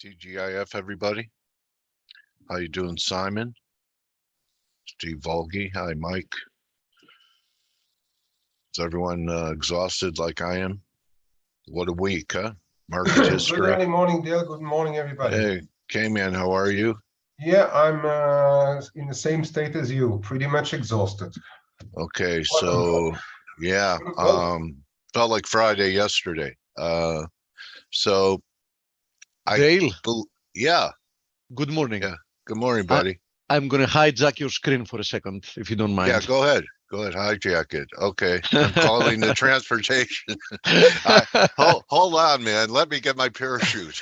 TGIF, everybody. How you doing, Simon? Steve Volge. Hi, Mike. Is everyone exhausted like I am? What a week, huh? Market history. Good early morning, Dale. Good morning, everybody. Hey, Kman, how are you? Yeah, I'm in the same state as you, pretty much exhausted. Okay, so yeah, felt like Friday yesterday. So Dale, yeah, good morning. yeah. Good morning, buddy. I'm going to hijack your screen for a second, if you don't mind. Yeah, go ahead. Go ahead, hijack it. Okay, I'm calling the transportation. Hold on, man. Let me get my parachute.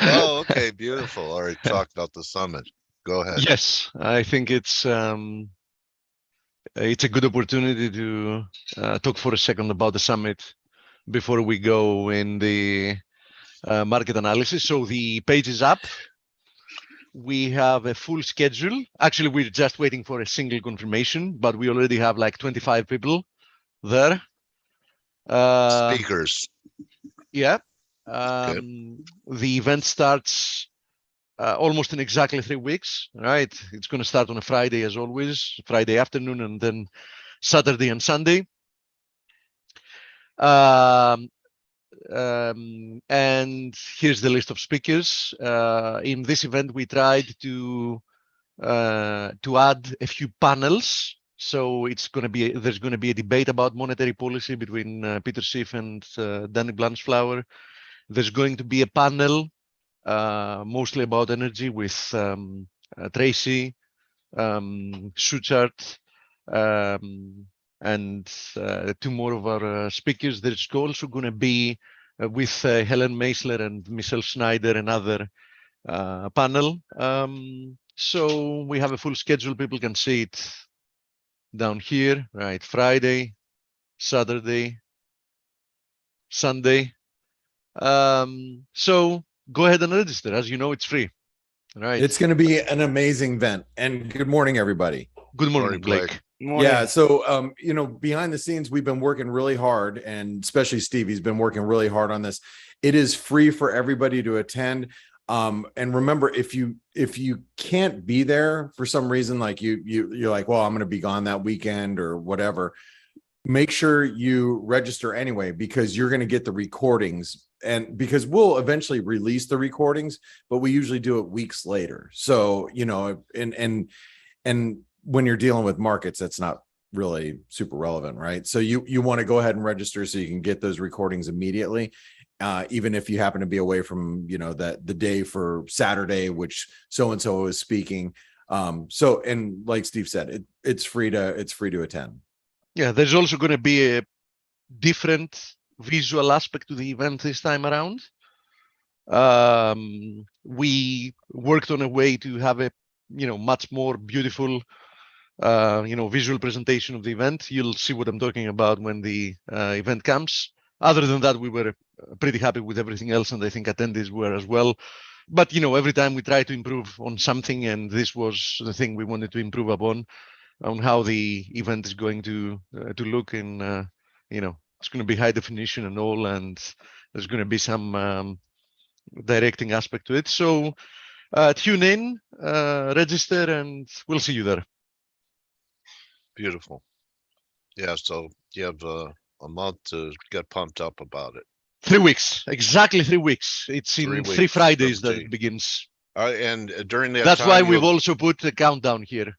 Oh, okay, beautiful. All right, talk about the summit. Go ahead. Yes, I think it's a good opportunity to talk for a second about the summit before we go in the market analysis. So the page is up. We have a full schedule. Actually, we're just waiting for a single confirmation, but we already have like 25 people there. Speakers. Yeah. The event starts almost in exactly 3 weeks, right? It's going to start on a Friday, as always, Friday afternoon, and then Saturday and Sunday. And here's the list of speakers. In this event, we tried to add a few panels. So there's going to be a debate about monetary policy between Peter Schiff and Danny Blanchflower. There's going to be a panel mostly about energy with Tracy, Schuchart, and two more of our speakers. There's also going to be with Helen Meisler and Michelle Schneider another panel. So we have a full schedule. People can see it down here, right? Friday, Saturday, Sunday. So go ahead and register. As you know, it's free. Right. It's going to be an amazing event. And good morning, everybody. Good morning, Blake. Morning. Yeah. So, behind the scenes, we've been working really hard, and especially Stevie's been working really hard on this. It is free for everybody to attend. And remember, if you can't be there for some reason, like you're like, well, I'm going to be gone that weekend or whatever, make sure you register anyway, because you're going to get the recordings, and because we'll eventually release the recordings, but we usually do it weeks later. So, and when you're dealing with markets, that's not really super relevant, right? So you want to go ahead and register so you can get those recordings immediately. Even if you happen to be away from, the day for Saturday, which so-and-so is speaking. And like Steve said, it's free to attend. Yeah, there's also going to be a different visual aspect to the event this time around. We worked on a way to have a, much more beautiful, visual presentation of the event. You'll see what I'm talking about when the event comes. Other than that, we were pretty happy with everything else, and I think attendees were as well. But, every time we try to improve on something, and this was the thing we wanted to improve upon, on how the event is going to look in, it's going to be high definition and all, and there's going to be some directing aspect to it. So tune in, register, and we'll see you there. Beautiful. Yeah, so you have a month to get pumped up about it. 3 weeks, exactly 3 weeks. It's in 3 Fridays that it begins. And during that That's time, why we've also put the countdown here.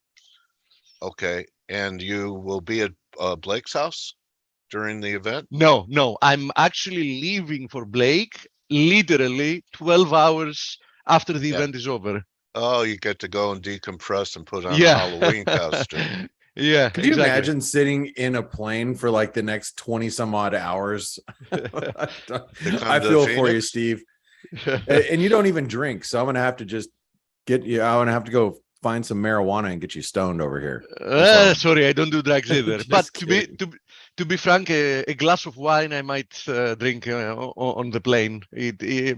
Okay, and you will be at Blake's house during the event? No, I'm actually leaving for Blake literally 12 hours after the event is over. Oh, you get to go and decompress and put on a Halloween costume. Yeah. Could you imagine sitting in a plane for like the next 20 some odd hours? I feel for you, Steve. And you don't even drink, so I'm gonna have to just I'm gonna have to go find some marijuana and get you stoned over here. Sorry, I don't do drugs either. But to be frank, a glass of wine I might drink on the plane.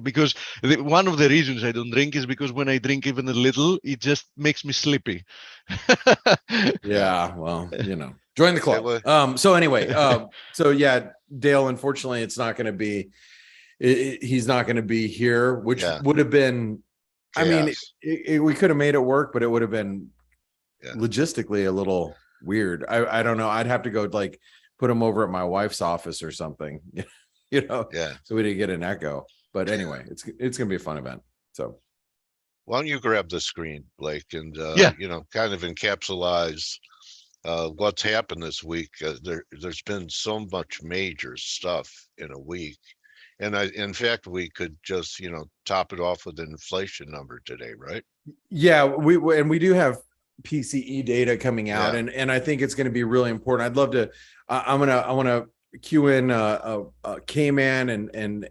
Because one of the reasons I don't drink is because when I drink even a little, it just makes me sleepy. Yeah, well, join the club. So anyway, Dale, unfortunately, it's not going to be he's not going to be here, which Yeah. would have been, I mean, Chaos. we could have made it work, but it would have been Yeah. logistically a little weird. I don't know. I'd have to go like put him over at my wife's office or something, Yeah. so we didn't get an echo. But anyway, it's going to be a fun event. So Why don't you grab the screen, Blake, and Yeah. kind of encapsulize what's happened this week. There's been so much major stuff in a week, and in fact, we could just top it off with an inflation number today, right? yeah, we do have PCE data coming out, Yeah. and I think it's going to be really important. I'd love to. I want to cue in Kman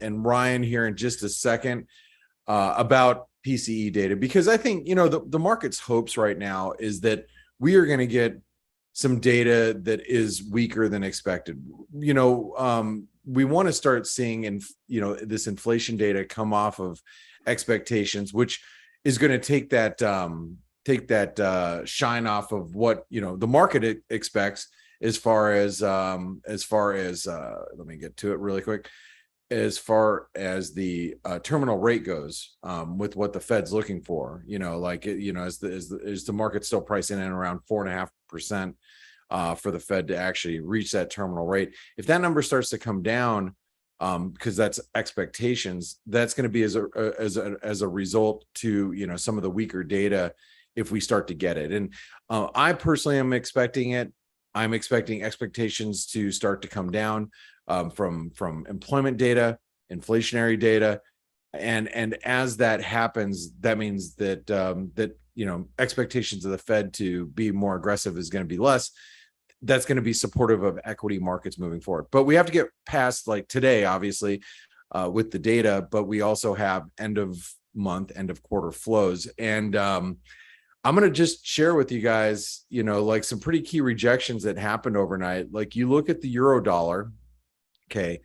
and Ryan here in just a second about PCE data, because I think the market's hopes right now is that we are going to get some data that is weaker than expected. We want to start seeing this inflation data come off of expectations, which is going to take that shine off of what the market expects as far as let me get to it really quick, as far as the terminal rate goes, with what the Fed's looking for. As the market's still pricing in around 4.5% for the Fed to actually reach that terminal rate. If that number starts to come down, because that's expectations, that's going to be as a result to some of the weaker data if we start to get it. And I personally am expecting it. I'm expecting expectations to start to come down from employment data, inflationary data, and as that happens, that means that expectations of the Fed to be more aggressive is going to be less. That's going to be supportive of equity markets moving forward. But we have to get past like today, obviously, with the data, but we also have end of month, end of quarter flows. And I'm going to just share with you guys, like some pretty key rejections that happened overnight. Like you look at the euro dollar. Okay.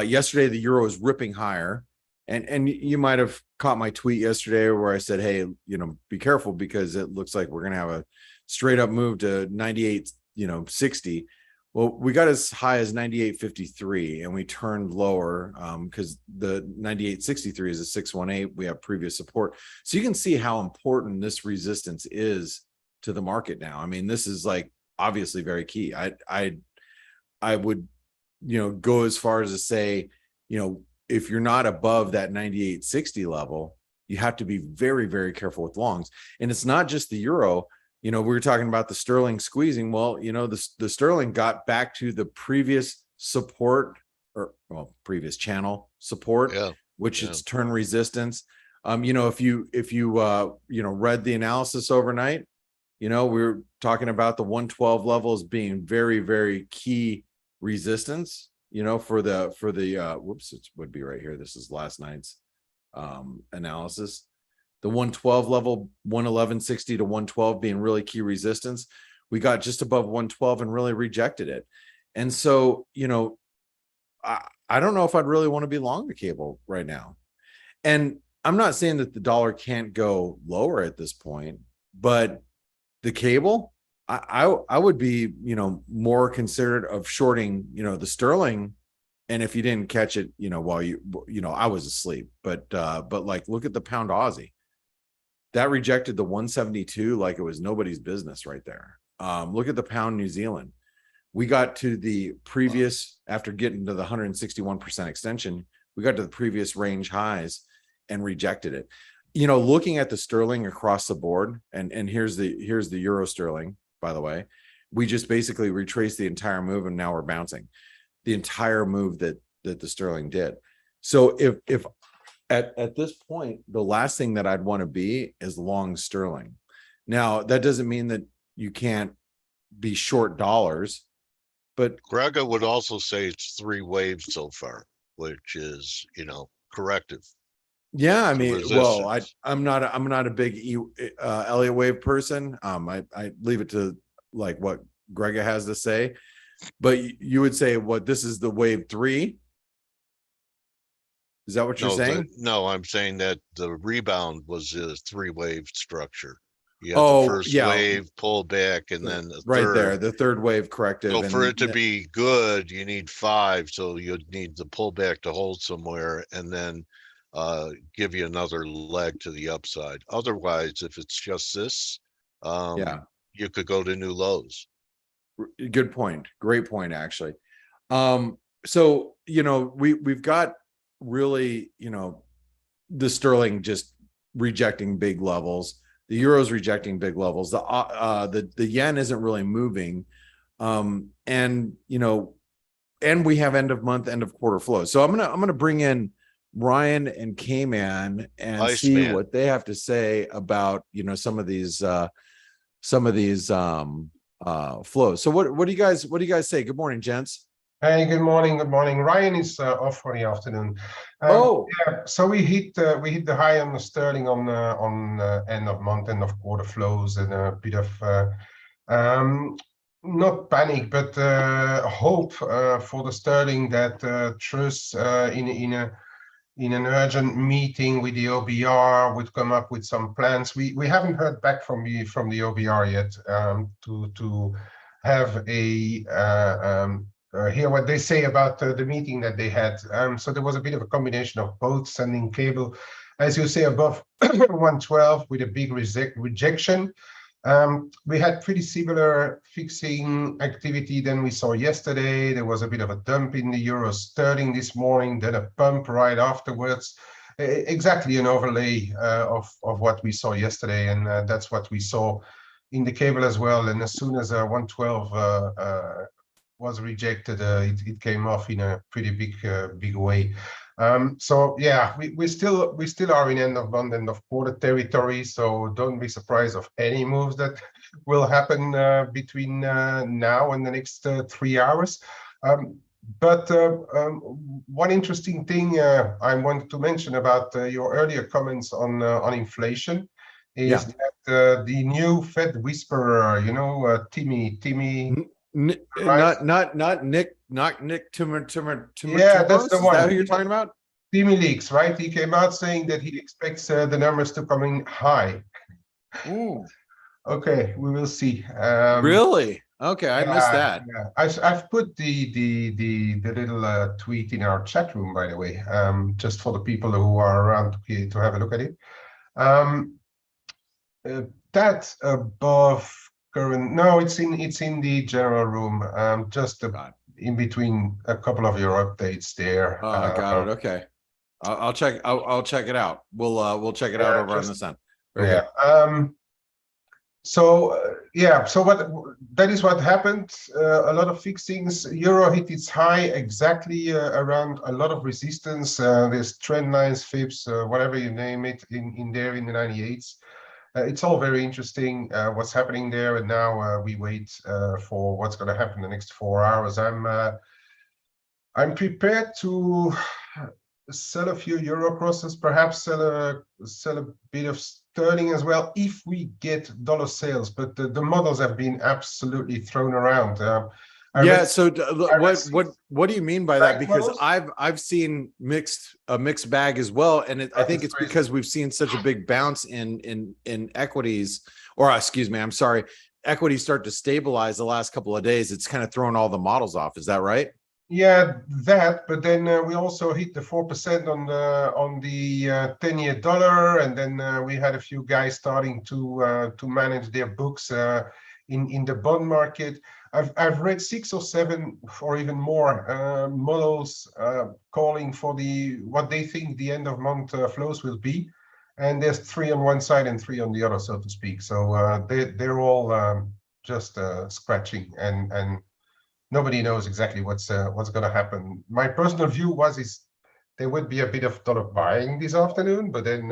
Yesterday, the euro is ripping higher. And you might have caught my tweet yesterday where I said, hey, be careful, because it looks like we're going to have a straight up move to 98.60. Well, we got as high as 98.53 and we turned lower because the 98.63 is a 618. We have previous support. So you can see how important this resistance is to the market now. I mean, this is like obviously very key. I would, go as far as to say, if you're not above that 98.60 level, you have to be very, very careful with longs. And it's not just the euro. We were talking about the sterling squeezing. Well, the sterling got back to the previous support previous channel support, which it's turn resistance. If you read the analysis overnight, we were talking about the 112 levels being very, very key resistance, for the whoops, it would be right here. This is last night's analysis. The 112 level, 111.60 to 112 being really key resistance. We got just above 112 and really rejected it. And so, I don't know if I'd really want to be long the cable right now. And I'm not saying that the dollar can't go lower at this point, but the cable, I would be, more considerate of shorting, the sterling. And if you didn't catch it, while I was asleep, but like, look at the pound Aussie. That rejected the 172 like it was nobody's business right there. Look at the pound New Zealand. We got to the previous, after getting to the 161% extension, we got to the previous range highs and rejected it. Looking at the sterling across the board, and here's the euro sterling, by the way, we just basically retraced the entire move and now we're bouncing the entire move that the sterling did. So if at this point, the last thing that I'd want to be is long sterling. Now, that doesn't mean that you can't be short dollars, but Grega would also say it's 3 waves so far, which is, corrective. Yeah, I mean, well, I'm not a big Elliott wave person. I leave it to like what Grega has to say, but you would say what this is the wave 3. Is that what you're saying? No, I'm saying that the rebound was a 3-wave structure. You had the first wave pull back, and then the right third. there, the third wave corrective. So for and it to be good, you need 5. So you'd need the pullback to hold somewhere, and then give you another leg to the upside. Otherwise, if it's just this, you could go to new lows. Good point. Great point, actually. So, we've got really, the sterling just rejecting big levels. The euro's rejecting big levels. The yen isn't really moving. And we have end of month, end of quarter flows. So I'm gonna bring in Ryan and Kman and see what they have to say about some of these flows. So what do you guys say? Good morning, gents. Hey, good morning. Good morning. Ryan is off for the afternoon. Yeah, so we hit the high on the sterling on end of month, end of quarter flows, and a bit of not panic, but hope for the sterling that Truss in an urgent meeting with the OBR would come up with some plans. We haven't heard back from the OBR yet to have hear what they say about the meeting that they had. So there was a bit of a combination of both, sending cable, as you say, above 112 with a big rejection. We had pretty similar fixing activity than we saw yesterday. There was a bit of a dump in the euro sterling this morning, then a pump right afterwards. Exactly an overlay of what we saw yesterday, and that's what we saw in the cable as well. And as soon as 112 was rejected, it came off in a pretty big way. So yeah, we still are in end of month, end of quarter territory. So don't be surprised of any moves that will happen between now and the next 3 hours. But one interesting thing I wanted to mention about your earlier comments on inflation is that the new Fed whisperer, Timmy. Not Nick Timmer. Yeah, that's the one. Is that who you're talking about? Timmy leaks, right? He came out saying that he expects the numbers to come in high. Ooh. Okay, we will see. Really? Okay, I missed that. Yeah. I've put the little tweet in our chat room, by the way, just for the people who are around to have a look at it. That above current, no, it's in the general room. Just in between a couple of your updates there. Oh, I got it. Okay, I'll check. I'll check it out. We'll check it out over on this end. Very good. So that is what happened. A lot of fixings. Euro hit its high exactly around a lot of resistance. There's trend lines, fibs, whatever you name it, in there in the 98s. It's all very interesting what's happening there, and now we wait for what's going to happen the next 4 hours. I'm prepared to sell a few euro crosses, perhaps sell a bit of sterling as well if we get dollar sales. But the models have been absolutely thrown around. So what do you mean by that? Because I've seen a mixed bag as well, and I think it's crazy because we've seen such a big bounce in equities, or excuse me, I'm sorry, equities start to stabilize the last couple of days. It's kind of thrown all the models off. Is that right? Yeah, but then we also hit the 4% on the 10-year dollar, and then we had a few guys starting to manage their books in the bond market. I've read 6 or 7 or even more models calling for what they think the end of month flows will be, and there's 3 on one side and 3 on the other, so to speak. So they're all just scratching, and nobody knows exactly what's going to happen. My personal view is there would be a bit of dollar buying this afternoon, but then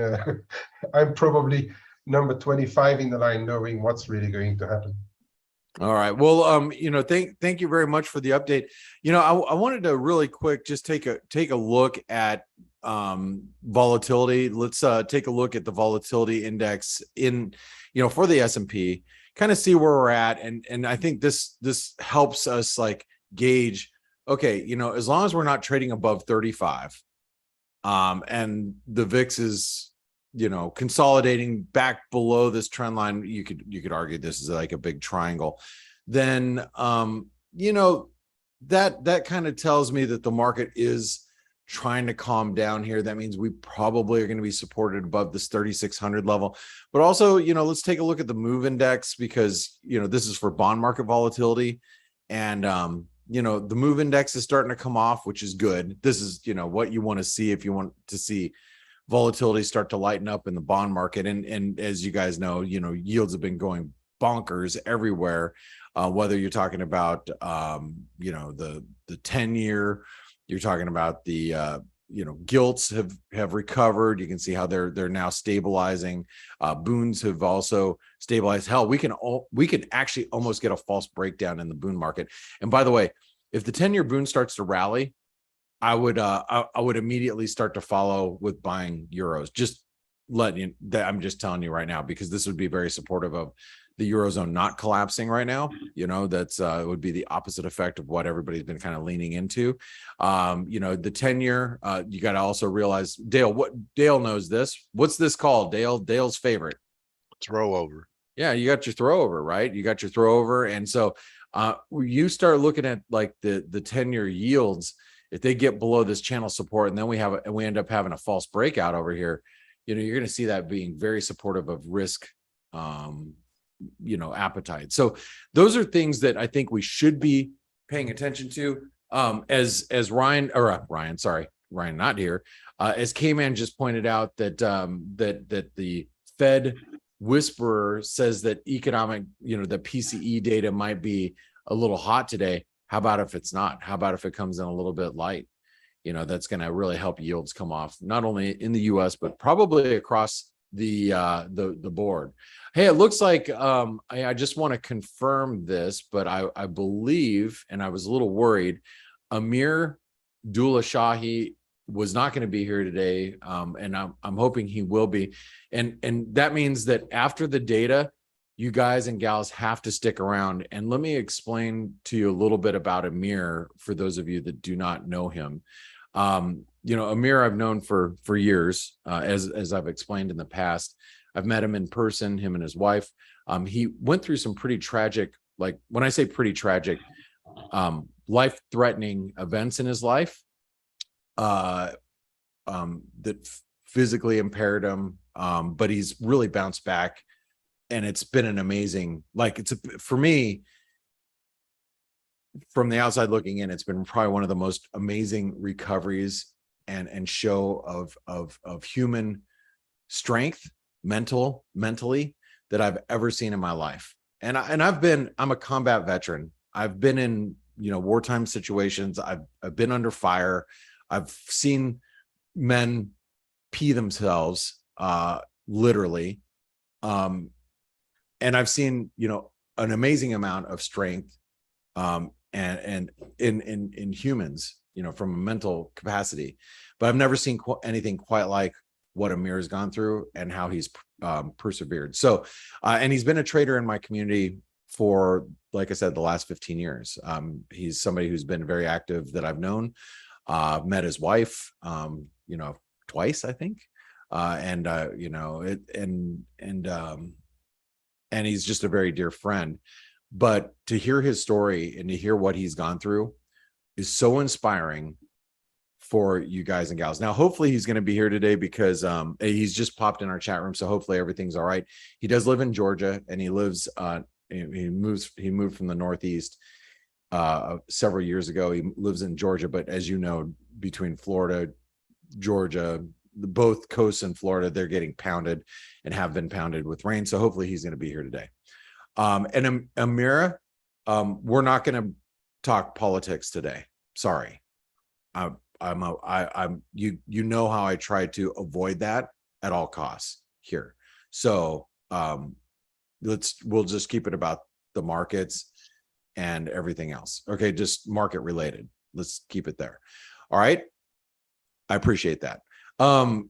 I'm probably number 25 in the line, knowing what's really going to happen. All right. Well, thank you very much for the update. I wanted to really quick just take a look at volatility. Let's take a look at the volatility index for the S&P, kind of see where we're at, and I think this helps us gauge, okay, as long as we're not trading above 35, and the VIX is consolidating back below this trend line, you could argue this is like a big triangle, then that kind of tells me that the market is trying to calm down here. That means we probably are going to be supported above this 3,600 level. But also, let's take a look at the move index, because this is for bond market volatility, and the move index is starting to come off, which is good. This is what you want to see if you want to see volatility start to lighten up in the bond market. And as you guys know, yields have been going bonkers everywhere. Whether you're talking about the 10-year, you're talking about the gilts have recovered. You can see how they're now stabilizing. Boons have also stabilized. Hell, we can actually almost get a false breakdown in the boon market. And by the way, if the 10-year boon starts to rally, I would immediately start to follow with buying euros. Just I'm just telling you right now, because this would be very supportive of the Eurozone not collapsing right now. That's it would be the opposite effect of what everybody's been kind of leaning into. The 10-year, you got to also realize, Dale knows this. What's this called, Dale? Dale's favorite. Throw over. Yeah, you got your throw over, right? You got your throw over. And so you start looking at like the 10-year yields, if they get below this channel support, and then we end up having a false breakout over here, you're going to see that being very supportive of risk appetite. So those are things that I think we should be paying attention to. As Ryan not here, as Kman just pointed out, that the Fed whisperer says that economic, the PCE data might be a little hot today. How about if it's not? How about if it comes in a little bit light? That's going to really help yields come off, not only in the US, but probably across the board. Hey, it looks like I just want to confirm this, but I believe, and I was a little worried, Amir Shahi was not going to be here today, and I'm hoping he will be, and that means that after the data, you guys and gals have to stick around. And let me explain to you a little bit about Amir for those of you that do not know him. Amir I've known for years, as I've explained in the past. I've met him in person, him and his wife. He went through some pretty tragic, like when I say pretty tragic, life-threatening events in his life that physically impaired him, but he's really bounced back. And it's been an amazing, for me, from the outside looking in, it's been probably one of the most amazing recoveries and show of human strength, mentally, that I've ever seen in my life. And I'm a combat veteran. I've been in, wartime situations. I've been under fire. I've seen men pee themselves, literally. And I've seen, an amazing amount of strength, and in humans, from a mental capacity, but I've never seen anything quite like what Amir has gone through and how he's persevered. So, and he's been a trader in my community for, like I said, the last 15 years. He's somebody who's been very active that I've known. Met his wife, twice, I think, and he's just a very dear friend. But to hear his story and to hear what he's gone through is so inspiring for you guys and gals. Now, hopefully he's going to be here today because he's just popped in our chat room. So hopefully everything's all right. He does live in Georgia, and he lives, he moved from the Northeast several years ago. He lives in Georgia, but as you know, between Florida, Georgia, both coasts in Florida, they're getting pounded and have been pounded with rain. So hopefully he's going to be here today. And Amira, we're not going to talk politics today. Sorry. You know how I try to avoid that at all costs here. So we'll just keep it about the markets and everything else. Okay, just market related. Let's keep it there. All right. I appreciate that. And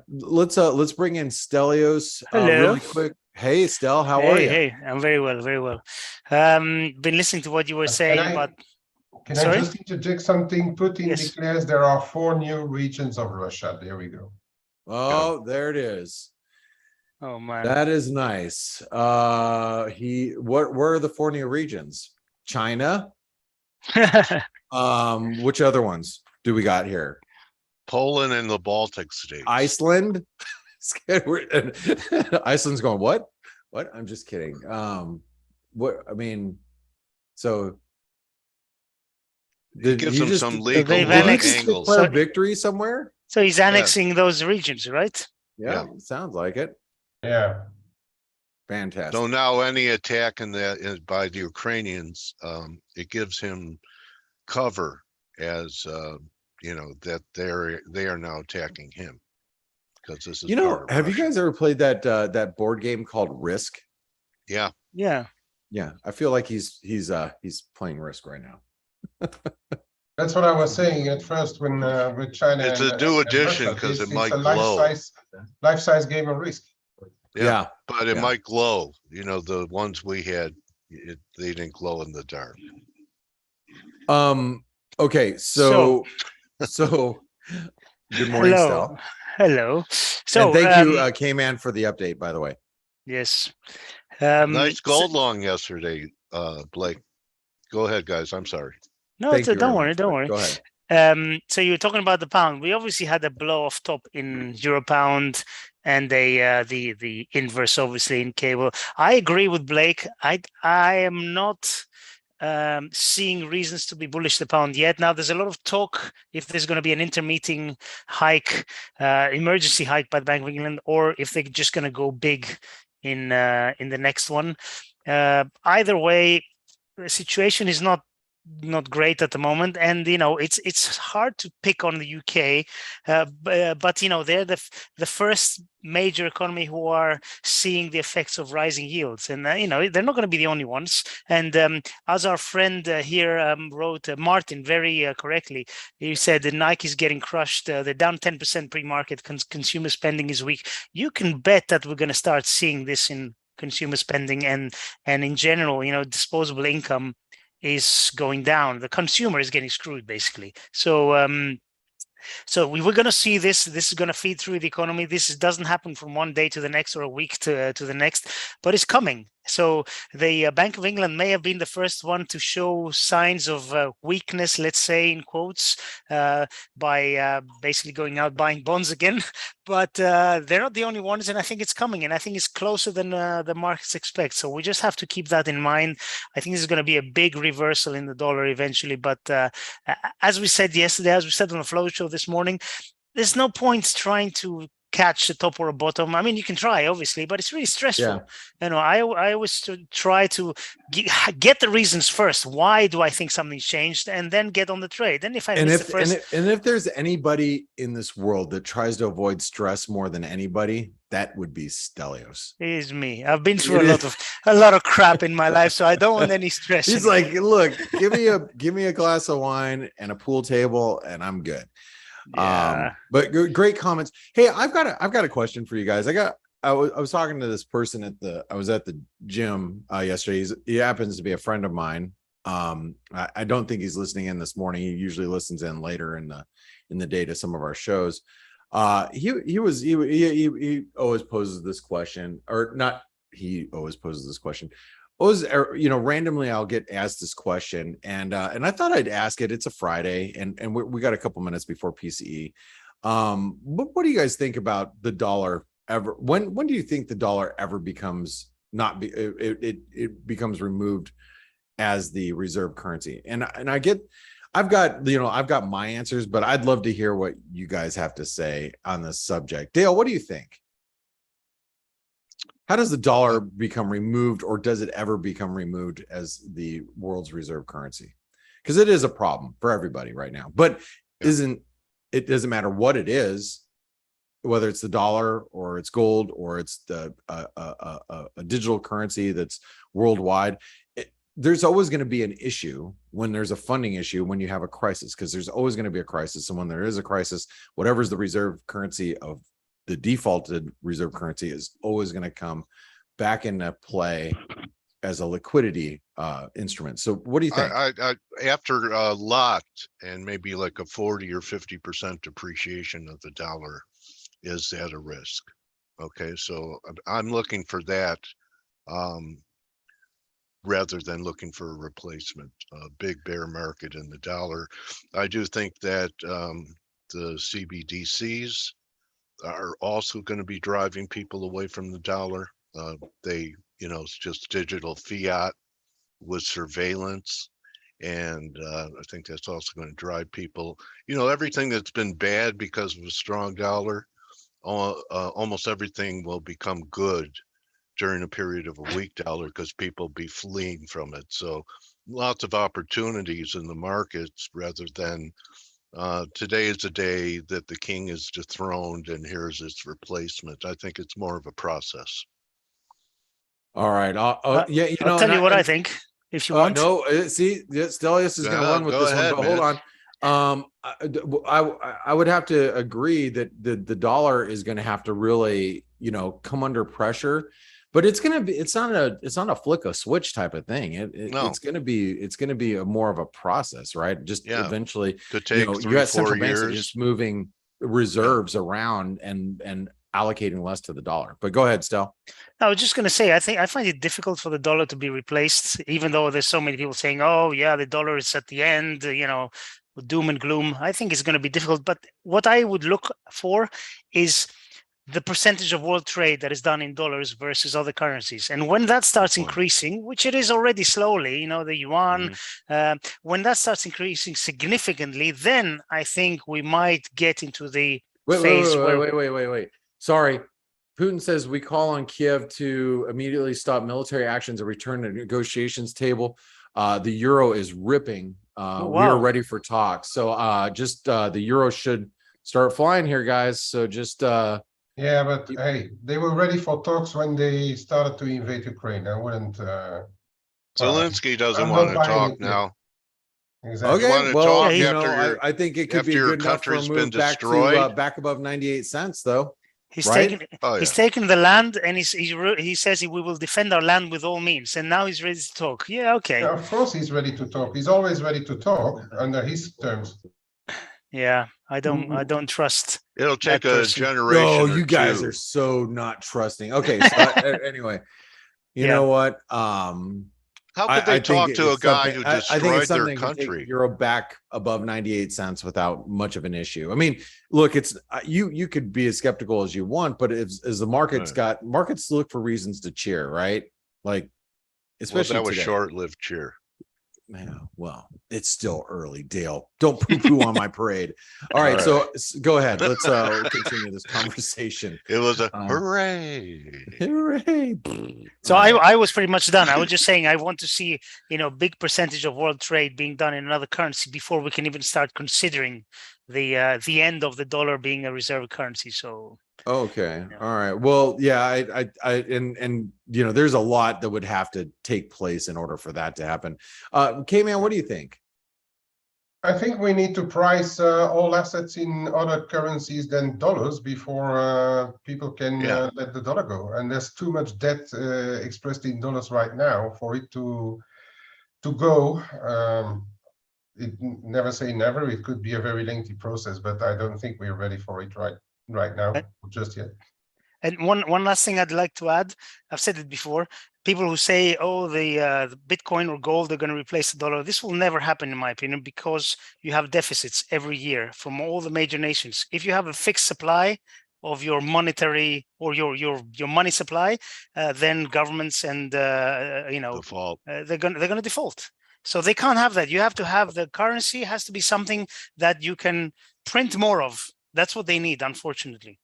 let's bring in Stelios really quick. Hey, Stel, how are you? Hey, I'm very well, very well. Been listening to what you were saying, but can I just interject something? Putin declares there are 4 new regions of Russia. There we go. Oh, there it is. Oh man. That is nice. Where are the 4 new regions? China. Which other ones do we got here? Poland and the Baltic states. Iceland. Iceland's going, what? What? I'm just kidding. What I mean, so It gives them some legal they've angles. declare victory somewhere? So he's annexing those regions, right? Yeah, sounds like it. Yeah. Fantastic. So now any attack in that by the Ukrainians, it gives him cover as that they are now attacking him because this is have you guys ever played that board game called Risk? Yeah. Yeah. Yeah, I feel like he's playing Risk right now. That's what I was saying at first when with China. It's a new edition because it might it's a glow. life-size game of Risk. Yeah, but it might glow. The ones we had, they didn't glow in the dark. Okay, so good morning, Stel. Hello. So and thank you, Kman, for the update, by the way. Yes. Nice gold long yesterday, Blake. Go ahead, guys. I'm sorry. No, don't worry. Go ahead. So you were talking about the pound. We obviously had a blow off top in euro pound and the inverse obviously in cable. I agree with Blake. I am not seeing reasons to be bullish the pound yet. Now there's a lot of talk if there's going to be an intermeeting hike, emergency hike by the Bank of England, or if they're just going to go big in the next one. Either way, the situation is not great at the moment, and it's hard to pick on the UK, but they're the first major economy who are seeing the effects of rising yields, and they're not going to be the only ones. And as our friend here wrote, Martin, very correctly, he said that Nike is getting crushed. They're down 10% pre-market. Consumer spending is weak. You can bet that we're going to start seeing this in consumer spending and in general. Disposable income is going down. The consumer is getting screwed, basically. So we were going to see this. This is going to feed through the economy. This doesn't happen from one day to the next or a week to the next, but it's coming. So the Bank of England may have been the first one to show signs of weakness, let's say in quotes, by basically going out buying bonds again. But they're not the only ones, and I think it's coming, and I think it's closer than the markets expect. So we just have to keep that in mind. I think this is going to be a big reversal in the dollar eventually. But as we said yesterday, as we said on the Flow Show this morning, there's no point trying to catch a top or a bottom. I mean, you can try, obviously, but it's really stressful. Yeah. I always try to get the reasons first. Why do I think something's changed, and then get on the trade. And if if there's anybody in this world that tries to avoid stress more than anybody, that would be Stelios. It is me. I've been through a lot of crap in my life, so I don't want any stress. He's like, look, give me a glass of wine and a pool table, and I'm good. Yeah. But great comments. Hey, I've got a question for you guys. I was talking to this person I was at the gym yesterday. He happens to be a friend of mine. I don't think he's listening in this morning. He usually listens in later in the day to some of our shows. He always poses this question, or not. He always poses this question. Randomly I'll get asked this question, and I thought I'd ask it. It's a Friday, and we got a couple minutes before PCE. What do you guys think about the dollar ever? When do you think the dollar ever becomes it becomes removed as the reserve currency? And I've got my answers, but I'd love to hear what you guys have to say on this subject. Dale, what do you think? How does the dollar become removed, or does it ever become removed as the world's reserve currency? Because it is a problem for everybody right now. But it doesn't matter what it is, whether it's the dollar or it's gold or it's a digital currency that's worldwide. There's always going to be an issue when there's a funding issue, when you have a crisis, because there's always going to be a crisis. And when there is a crisis, whatever's the reserve currency of the defaulted reserve currency is always going to come back into play as a liquidity instrument. So what do you think? After a lot, and maybe like a 40 or 50% depreciation of the dollar, is at a risk. Okay, so I'm looking for that rather than looking for a replacement. A big bear market in the dollar. I do think that the CBDCs are also going to be driving people away from the dollar. They, it's just digital fiat with surveillance. And I think that's also going to drive people, everything that's been bad because of a strong dollar, almost everything will become good during a period of a weak dollar because people be fleeing from it. So lots of opportunities in the markets rather than today is a day that the king is dethroned and here's its replacement. I think it's more of a process. All right. Yeah, I'll tell you what I think if you want. No, see, Stelios is going to run with this one, but hold on. I would have to agree that the dollar is going to have to really, come under pressure. But it's not a flick a switch type of thing. It's going to be a more of a process, right? Just eventually, could take 3-4 you got central banks years. just moving reserves around and allocating less to the dollar. But go ahead, Stel. I was just going to say, I find it difficult for the dollar to be replaced, even though there's so many people saying, "Oh, yeah, the dollar is at the end," doom and gloom. I think it's going to be difficult. But what I would look for is the percentage of world trade that is done in dollars versus other currencies. And when that starts increasing, which it is already slowly, the yuan, when that starts increasing significantly, then I think we might get into the phase where... Wait. Sorry. Putin says we call on Kiev to immediately stop military actions and return to the negotiations table. The euro is ripping. We are ready for talks. So the euro should start flying here, guys. So just... yeah, but hey, they were ready for talks when they started to invade Ukraine. I wouldn't. Zelensky doesn't want to talk now. Exactly. Okay, well, yeah, I think it could be good enough for a move back above 98 cents, though. He's taken the land, and he says we will defend our land with all means. And now he's ready to talk. Yeah, okay. Yeah, of course, he's ready to talk. He's always ready to talk under his terms. Yeah, I don't trust. It'll take a generation. No, you guys are so not trusting. Okay, so anyway, you know what? How could they talk to a guy who destroyed their country? Euro back above 98 cents without much of an issue. I mean, look, it's you could be as skeptical as you want, but as the markets look for reasons to cheer, right? Like, especially that was today. Short-lived cheer. Yeah, well, it's still early, Dale. Don't poo-poo on my parade. All right, so go ahead. Let's continue this conversation. It was a hooray. Hooray. So I was pretty much done. I was just saying I want to see, big percentage of world trade being done in another currency before we can even start considering the end of the dollar being a reserve currency. So okay. All right. Well, yeah, and there's a lot that would have to take place in order for that to happen. Kman, what do you think? I think we need to price all assets in other currencies than dollars before people can let the dollar go. And there's too much debt expressed in dollars right now for it to go. Never say never. It could be a very lengthy process, but I don't think we're ready for it right now, just yet. And one last thing I'd like to add, I've said it before, people who say, oh, the Bitcoin or gold are going to replace the dollar, this will never happen, in my opinion, because you have deficits every year from all the major nations. If you have a fixed supply of your monetary or your money supply, then governments and default. They're gonna default. So they can't have that. You have to have the currency has to be something that you can print more of. That's what they need, unfortunately.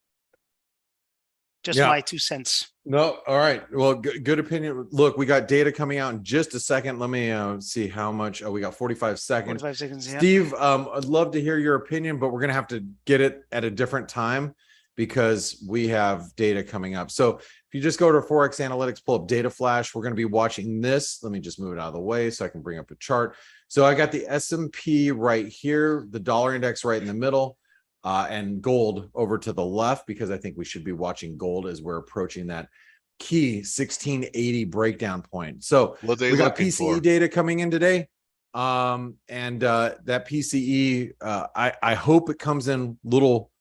Just my 2 cents. No, all right. Well, good opinion. Look, we got data coming out in just a second. Let me see how much. Oh, we got 45 seconds. 45 seconds. Yeah. Steve, I'd love to hear your opinion, but we're gonna have to get it at a different time because we have data coming up. So if you just go to ForexAnalytix, pull up data flash, we're going to be watching this. Let me just move it out of the way so I can bring up a chart. So I got the S&P right here, the dollar index right in the middle. And gold over to the left, because I think we should be watching gold as we're approaching that key 1680 breakdown point. So we got PCE data coming in today. And that PCE, I hope it comes in little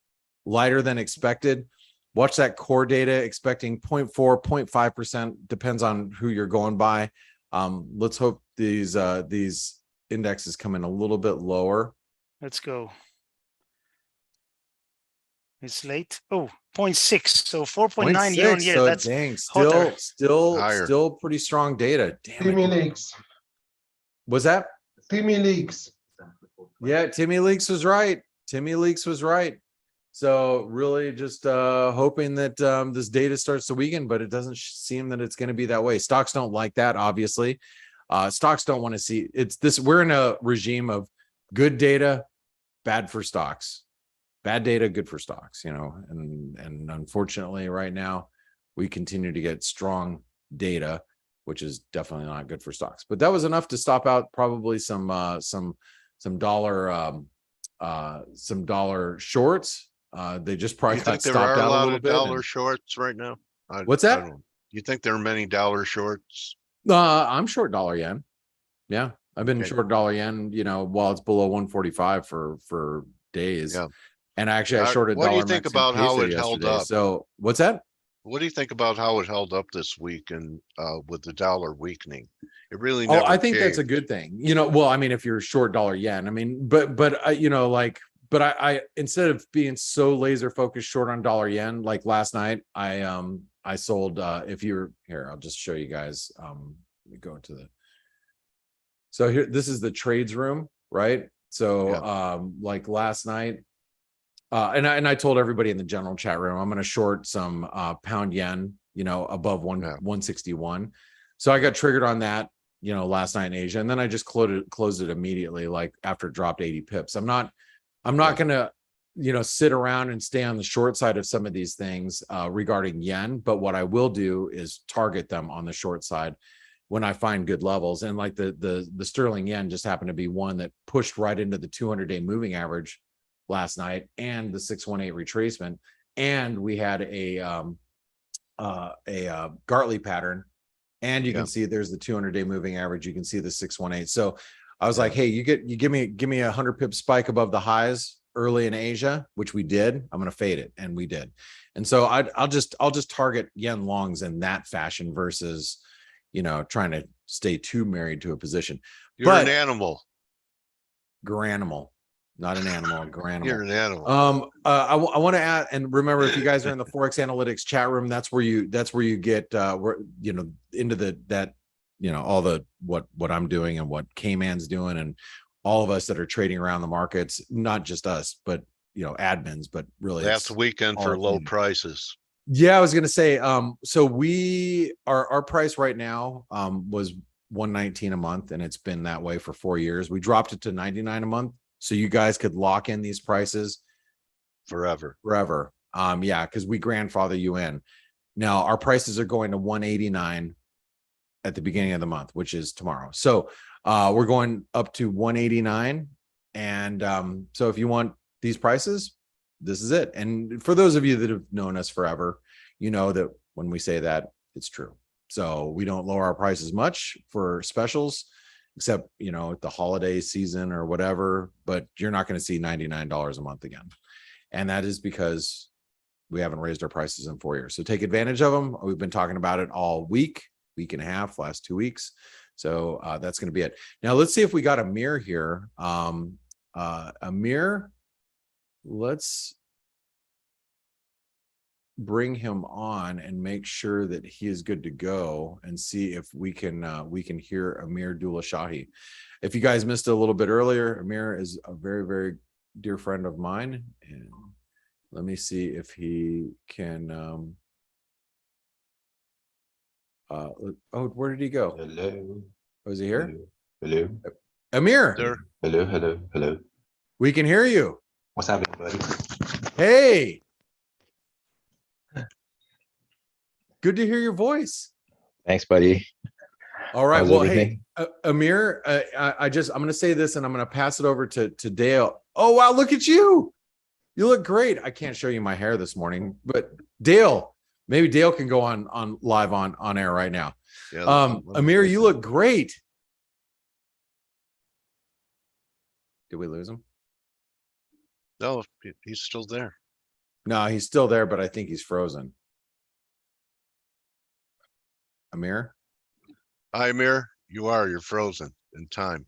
lighter than expected. Watch that core data, expecting 0.4, 0.5%, depends on who you're going by. Let's hope these indexes come in a little bit lower. Let's go. It's late. Oh, 0.6. So 4.9 year on 0.6, year. so That's dang, hotter. Higher. still pretty strong data. Damn Timmy it. Leaks. Was that? Timmy Leaks. Yeah, Timmy Leaks was right. Timmy Leaks was right. So really just hoping that this data starts to weaken, but it doesn't seem that it's going to be that way. Stocks don't like that, obviously. Stocks don't want to see it's this. We're in a regime of good data, bad for stocks. Bad data, good for stocks, and unfortunately right now we continue to get strong data, which is definitely not good for stocks. But that was enough to stop out probably some dollar shorts. They just probably You got think there stopped are a out a lot little of bit. dollar shorts right now? What's I that? don't- You think there are many dollar shorts? I'm short dollar yen. Yeah, I've been Okay. short dollar yen, while it's below 145 for days. Yeah. And actually I shorted What do you dollar think Mexican about how peso it held yesterday. up? So what's that? What do you think about how it held up this week and with the dollar weakening? It really Oh, never I think that's a changed. good thing. Well, I mean, if you're short dollar yen, I mean, but I instead of being so laser focused short on dollar yen, like last night, I sold. If you're here, I'll just show you guys. Let me go into the. So here, this is the trades room, right? So, Yeah. like last night, and I told everybody in the general chat room, I'm going to short some pound yen, above 161. So I got triggered on that, last night in Asia, and then I just closed it immediately, like after it dropped 80 pips. I'm not going to, sit around and stay on the short side of some of these things regarding yen. But what I will do is target them on the short side when I find good levels. And like the sterling yen just happened to be one that pushed right into the 200-day moving average last night and the 618 retracement. And we had a Gartley pattern. And you can see there's the 200-day moving average. You can see the 618. So I was like, hey, you give me a 100 pip spike above the highs early in Asia, which we did. I'm going to fade it, and we did. And so I'll just target yen longs in that fashion versus, trying to stay too married to a position. You're an animal. Granimal. Not an animal, granimal. You're an animal. I want to add, and remember, if you guys are in the ForexAnalytix chat room, that's where you get into all the what I'm doing and what Kman's doing, and all of us that are trading around the markets, not just us, but admins, but really Last weekend for low prices. Yeah, I was gonna say, so our price right now was 119 a month, and it's been that way for 4 years. We dropped it to 99 a month. So you guys could lock in these prices forever. Yeah, because we grandfather you in. Now our prices are going to 189 at the beginning of the month, which is tomorrow. So we're going up to 189. And so if you want these prices, this is it. And for those of you that have known us forever, you know that when we say that, it's true. So we don't lower our prices much for specials, except, the holiday season or whatever, but you're not going to see $99 a month again. And that is because we haven't raised our prices in 4 years. So take advantage of them. We've been talking about it all week and a half, last 2 weeks. So that's going to be it. Now let's see if we got Amir here. Amir, let's bring him on and make sure that he is good to go, and see if we can hear Amir Dulashahi. If you guys missed it a little bit earlier, Amir is a very, very dear friend of mine, and let me see if he can where did he go? Hello. Oh, is he here? Hello. Amir. There. Hello. We can hear you. What's happening, buddy? Hey. Good to hear your voice. Thanks, buddy. All right. How's Well, everything? hey, Amir, I'm going to say this, and I'm going to pass it over to Dale. Oh, wow. Look at you. You look great. I can't show you my hair this morning, but Dale, maybe Dale can go on live on air right now. Yeah, Amir, you look great. Did we lose him? No, he's still there. No, he's still there, but I think he's frozen. Amir? Hi, Amir. You're frozen in time.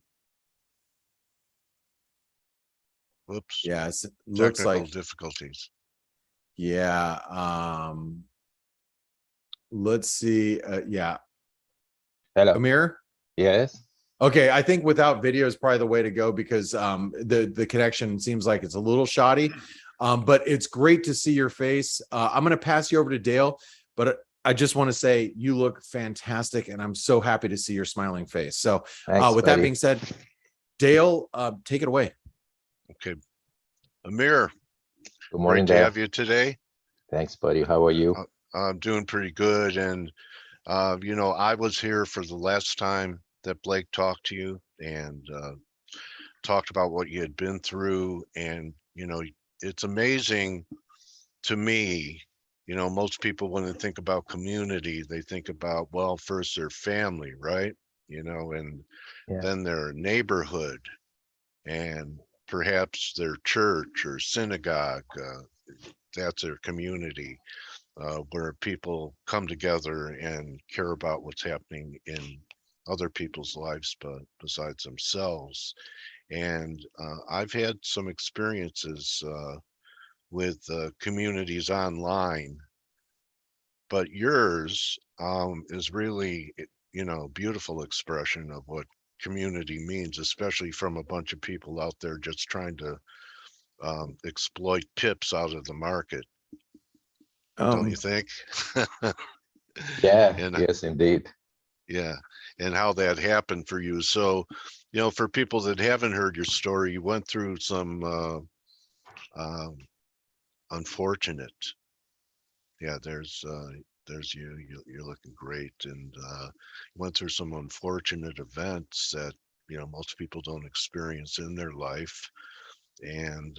Whoops. Yeah, it looks Technical like, difficulties. yeah. Let's see. Yeah. Hello. Amir? Yes. Okay, I think without video is probably the way to go because the connection seems like it's a little shoddy. But it's great to see your face. I'm going to pass you over to Dale, but I just want to say you look fantastic, and I'm so happy to see your smiling face. So Thanks, with that buddy. being said, Dale, take it away. Okay. Amir, Good morning, great to Dale. have you today. Thanks, buddy. How are you? I'm doing pretty good. And, I was here for the last time that Blake talked to you and talked about what you had been through. And, it's amazing to me, most people, when they think about community, they think about, well, first their family, right? And Yeah. then their neighborhood and perhaps their church or synagogue. That's their community where people come together and care about what's happening in other people's lives, but besides themselves. And I've had some experiences with communities online, but yours is really, beautiful expression of what community means, especially from a bunch of people out there just trying to exploit pips out of the market. Don't you think? Yeah. And Yes, indeed. yeah, and how that happened for you. So, for people that haven't heard your story, you went through some unfortunate. Yeah, there's you. You're looking great, and went through some unfortunate events that most people don't experience in their life, and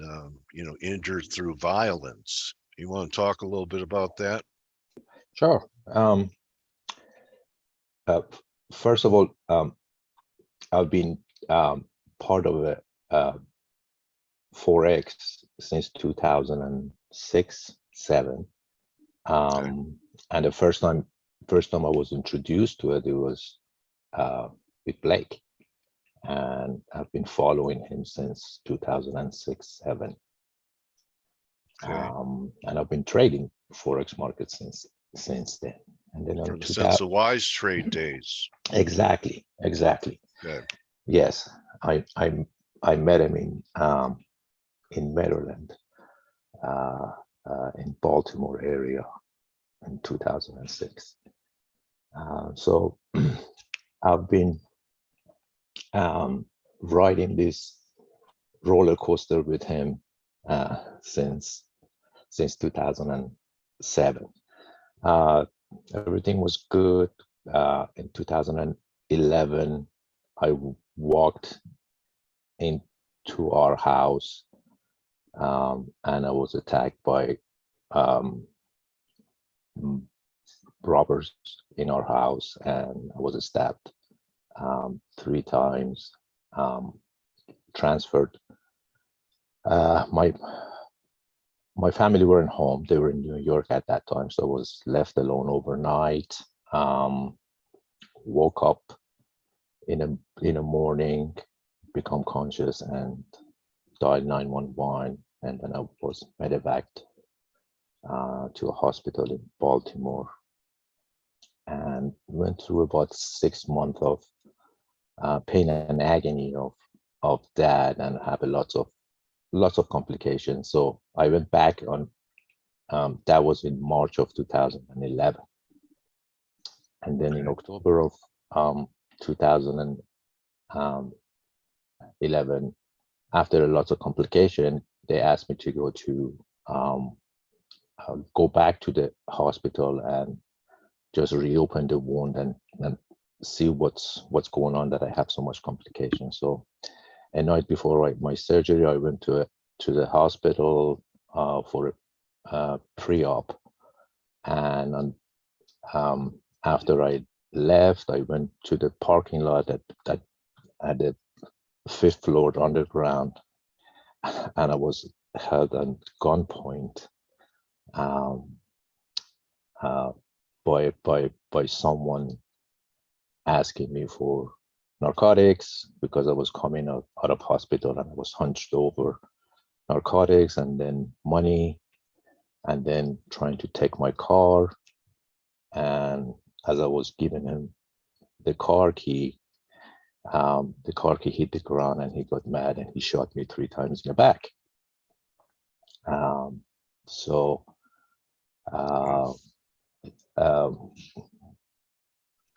injured through violence. You want to talk a little bit about that? Sure. First of all, I've been part of a Forex since 2006-7. And the first time I was introduced to it was with Blake, and I've been following him since 2006-7. Okay. And I've been trading Forex market since then. And then Since the wise trade days. Exactly. Good. Yes, I met him in Maryland, in Baltimore area in 2006. So I've been riding this roller coaster with him since 2007. Everything was good. In 2011, I walked into our house, and I was attacked by robbers in our house, and I was stabbed 3 times. Transferred. My family weren't home. They were in New York at that time, so I was left alone overnight. Woke up in the morning, become conscious, and dialed 911, and then I was medevaced to a hospital in Baltimore, and went through about 6 months of pain and agony of that, and have lots of complications. So I went back on, that was in March of 2011. And then in October of 2011, after lots of complication, they asked me to go back to the hospital and just reopen the wound and see what's going on, that I have so much complication. So a night before my surgery, I went to the hospital for a pre-op, and after I left, I went to the parking lot that at the 5th floor underground, and I was held at gunpoint um, by someone asking me for narcotics because I was coming out of hospital and I was hunched over, narcotics, and then money, and then trying to take my car. And as I was giving him the car key hit the ground and he got mad and he shot me 3 times in the back. So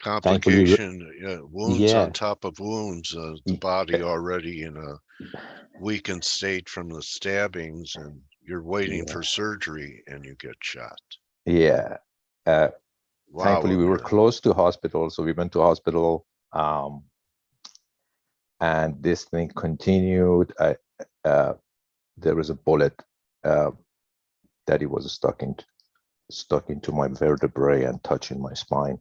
Complication, yeah, wounds yeah, on top of wounds, the body already in a weakened state from the stabbings, and you're waiting yeah, for surgery and you get shot. yeah. Wow, Thankfully, we were Amir. close to hospital, so we went to hospital, and this thing continued. There was a bullet that it was stuck into my vertebrae and touching my spine.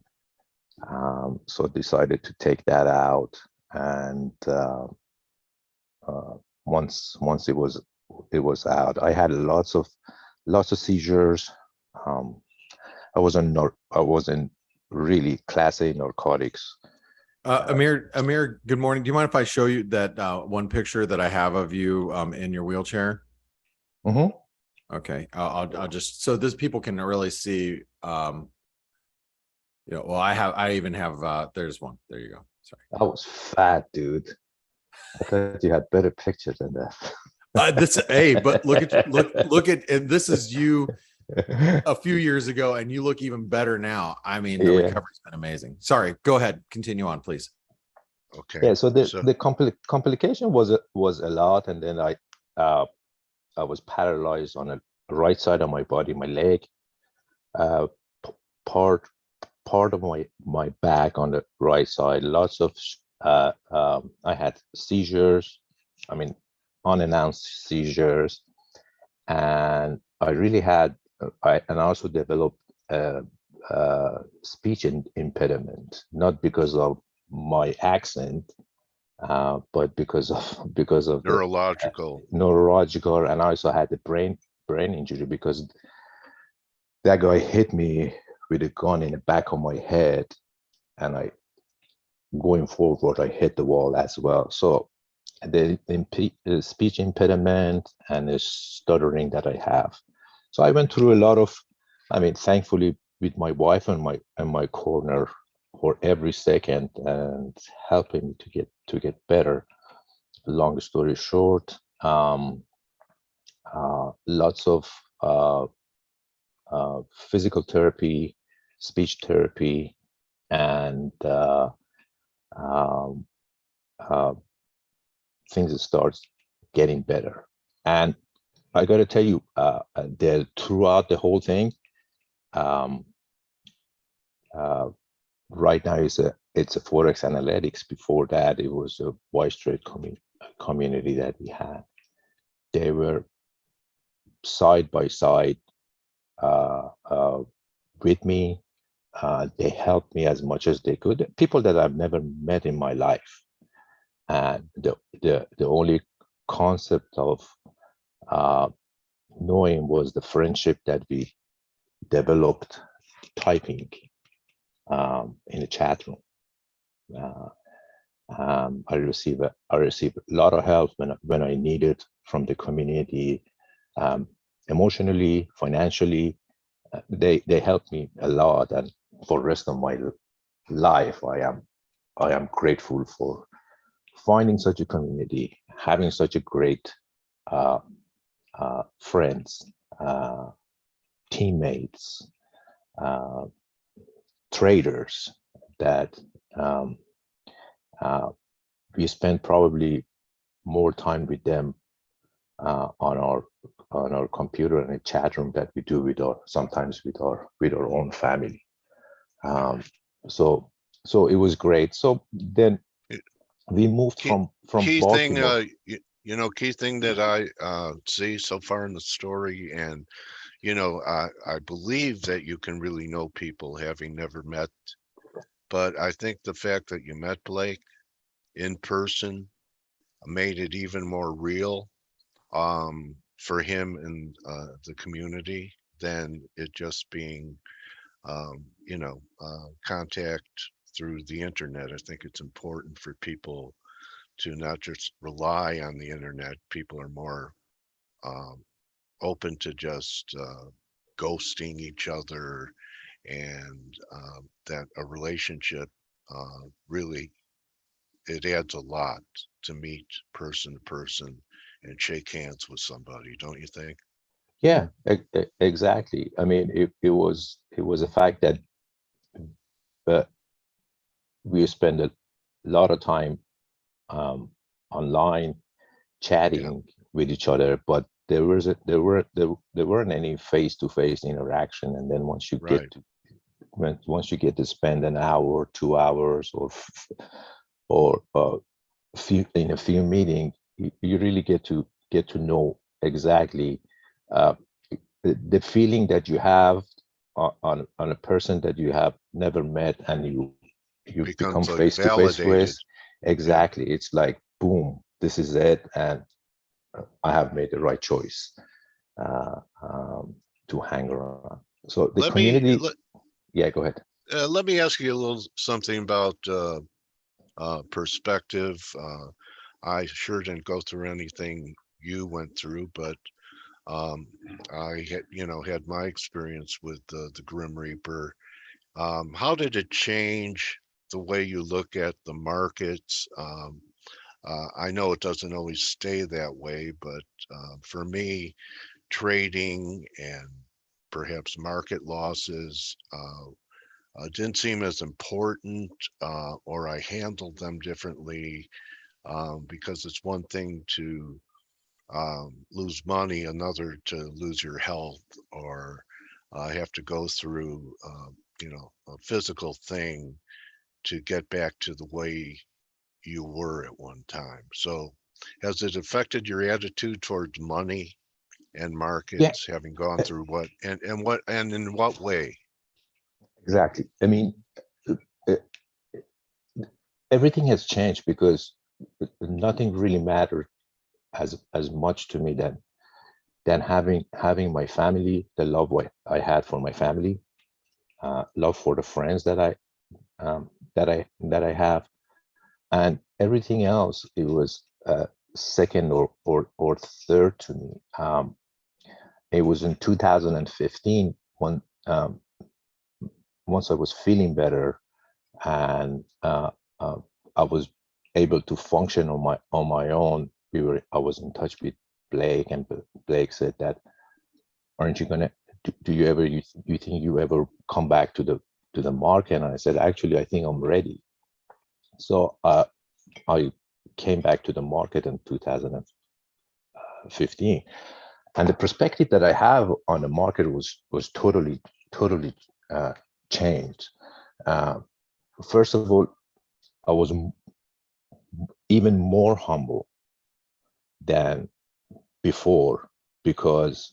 So decided to take that out, and once it was out, I had lots of seizures. I wasn't really class A narcotics. Amir, good morning. Do you mind if I show you that one picture that I have of you in your wheelchair? Mm-hmm. Okay, I'll just so this people can really see. Well, I even have. There's one. There you go. Sorry. I was fat, dude. I thought you had better pictures than that. But look at, and this is you a few years ago, and you look even better now. I mean, the recovery's been amazing. Sorry, go ahead, continue on, please. Okay. Yeah. So the complication was a lot, and then I was paralyzed on the right side of my body, my leg, part of my back on the right side. Lots of I had seizures. I mean, unannounced seizures, and I really had. I also developed speech impediment, not because of my accent, but because of neurological. Neurological, and I also had the brain injury because that guy hit me with a gun in the back of my head, and going forward I hit the wall as well. So the speech impediment and the stuttering that I have. So I went through a lot of, thankfully with my wife and my corner for every second and helping me to get better. Long story short, lots of physical therapy, speech therapy, and things start getting better. And I got to tell you, that throughout the whole thing, right now it's a ForexAnalytix. Before that, it was a voice trade community that we had. They were side by side with me. They helped me as much as they could. People that I've never met in my life, and the only concept of knowing was the friendship that we developed typing in the chat room. I received a lot of help when I needed from the community, emotionally, financially. They helped me a lot, and for the rest of my life, I am grateful for finding such a community, having such a great friends, teammates, traders that we spend probably more time with them on our computer and a chat room that we do sometimes with our own family. So it was great. So then we moved from key Baltimore. Thing, key thing that I see so far in the story, and I believe that you can really know people having never met, but I think the fact that you met Blake in person made it even more real for him and the community, than it just being, you know, contact through the internet. I think it's important for people to not just rely on the internet. People are more open to just ghosting each other, and that a relationship really, it adds a lot to meet person to person and shake hands with somebody, don't you think? Yeah, exactly. I mean, it was a fact that we spend a lot of time online chatting with each other, but there weren't any face-to-face interaction. And then once you Right. once you get to spend an hour, 2 hours, or in a few meetings, you really get to know exactly the feeling that you have on a person that you have never met, and you become Becomes like face to face with. validated. Exactly. It's like, boom, this is it, and I have made the right choice to hang around. So the Let me community. Yeah, go ahead. let me ask you a little something about perspective. I sure didn't go through anything you went through, but I had, you know, had my experience with the Grim Reaper. How did it change the way you look at the markets? I know it doesn't always stay that way, but for me, trading and perhaps market losses didn't seem as important, or I handled them differently, because it's one thing to lose money, another to lose your health, or have to go through, you know, a physical thing to get back to the way you were at one time. So has it affected your attitude towards money and Yeah, markets, having gone through what, and in what way? exactly. I mean, uh, everything has changed because nothing really mattered as much to me than having my family, the love what I had for my family, love for the friends that I have, and everything else. It was second or third to me. It was in 2015 when once I was feeling better, and I was able to function on my own. I was in touch with Blake, and Blake said that, aren't you gonna do you ever you think you ever come back to the market? And I said, actually, I think I'm ready. So I came back to the market in 2015, and the perspective that I have on the market was totally changed. First of all, I was even more humble than before, because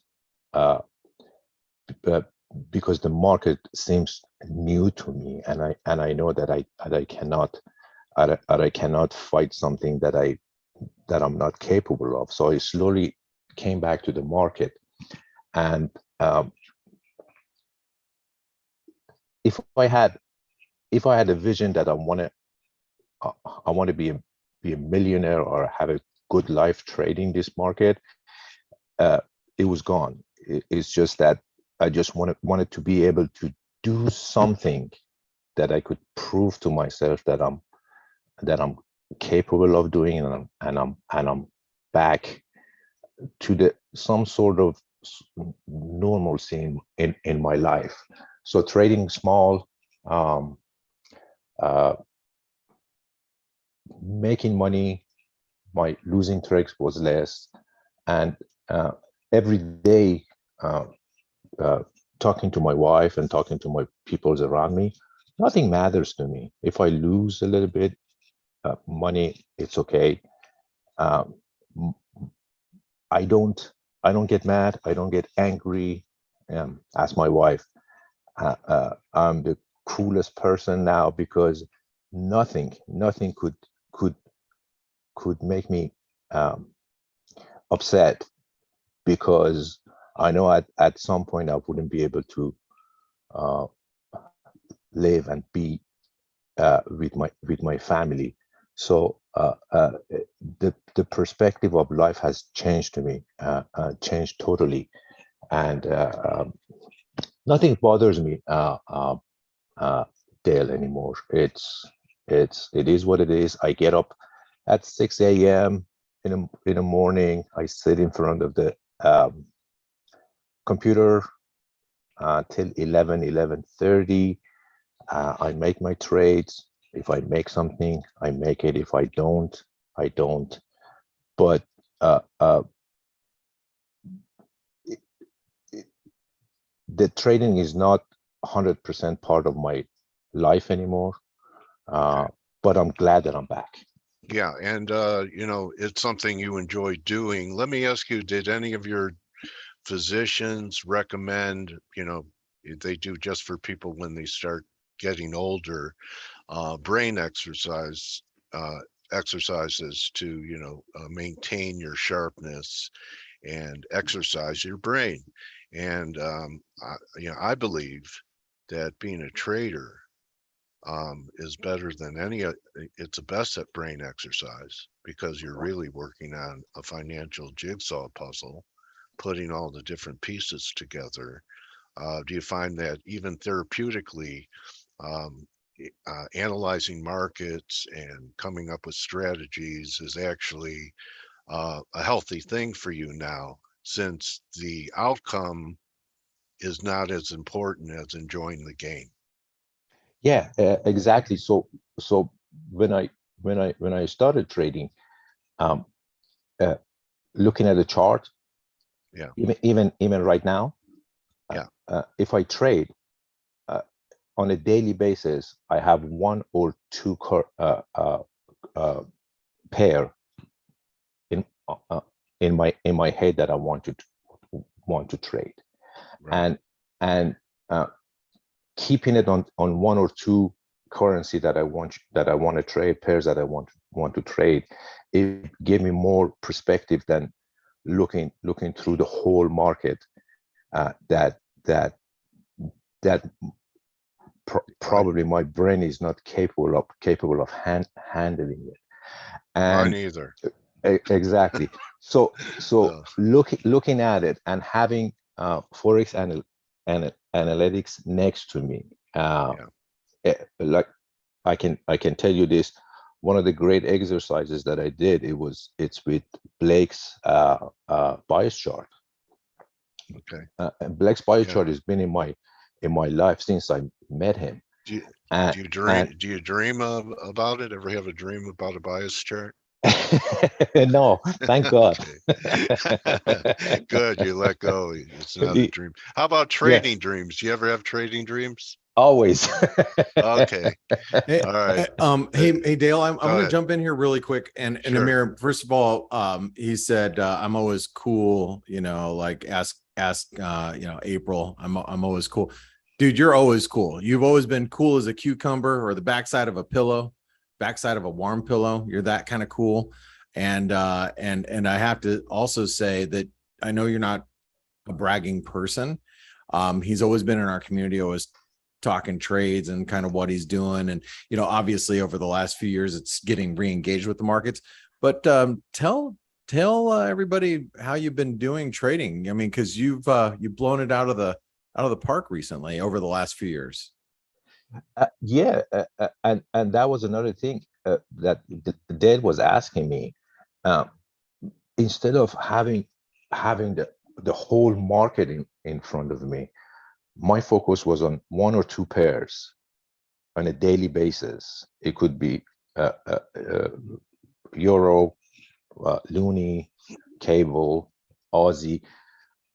uh, uh, because the market seems new to me, and I know that I cannot fight something that I'm not capable of. So I slowly came back to the market, and if I had a vision that I want to be a millionaire or have a good life trading this market, it was gone. It's just that I just wanted to be able to do something that I could prove to myself that I'm capable of doing, and I'm back to some sort of normalcy in my life. So trading small, making money, my losing trades was less, and every day uh, talking to my wife and talking to my peoples around me, nothing matters to me. If I lose a little bit money, it's okay. I don't get mad. I don't get angry. As my wife, I'm the coolest person now, because nothing could make me upset, because I know at some point I wouldn't be able to live and be with my family. So the perspective of life has changed to me, changed totally, and nothing bothers me, Dale, anymore. It is what it is. I get up at 6 a.m. in the morning. I sit in front of the computer till 11:30. I make my trades. If I make something, I make it. If I don't, I don't. But the trading is not 100% part of my life anymore. But I'm glad that I'm back. Yeah, and it's something you enjoy doing. Let me ask you, did any of your physicians recommend, they do just for people when they start getting older, brain exercises to, maintain your sharpness and exercise your brain? And, I believe that being a trader is better than it's the best at brain exercise, because you're really working on a financial jigsaw puzzle, putting all the different pieces together. Do you find that even therapeutically, analyzing markets and coming up with strategies is actually a healthy thing for you now, since the outcome is not as important as enjoying the game? Yeah, exactly. So when I started trading, um, looking at the chart, Yeah. even right now, Yeah. If I trade on a daily basis, I have one or two pair in my head that I want to trade, Right. and keeping it on one or two currency that I want to trade, pairs that I want to trade, it gave me more perspective than looking through the whole market. That probably my brain is not capable of handling it. Mine And either. exactly. So looking at it and having Forex Analytics next to me, like I can tell you this. One of the great exercises that I did, it's with Blake's bias chart. Okay. And Blake's bias chart has been in my life since I met him. Do you dream about it? Ever have a dream about a bias chart? No, thank God. Good, you let go. It's not a dream. How about trading dreams? Do you ever have trading dreams? Always. Okay. Hey, All right. Hey, Dale, I'm going to ahead. jump in here really quick. And Sure. Amir, first of all, he said, I'm always cool, like ask, April, I'm always cool. Dude, you're always cool. You've always been cool as a cucumber or the backside of a pillow, backside of a warm pillow. You're that kind of cool. And I have to also say that I know you're not a bragging person. He's always been in our community, always talking trades and kind of what he's doing. And, obviously over the last few years, it's getting re-engaged with the markets, but tell everybody how you've been doing trading. I mean, cause you've blown it out of the park recently over the last few years. Yeah. And that was another thing that Dale was asking me. Instead of having the whole market in front of me, my focus was on one or two pairs on a daily basis. It could be Euro, Loonie, Cable, Aussie.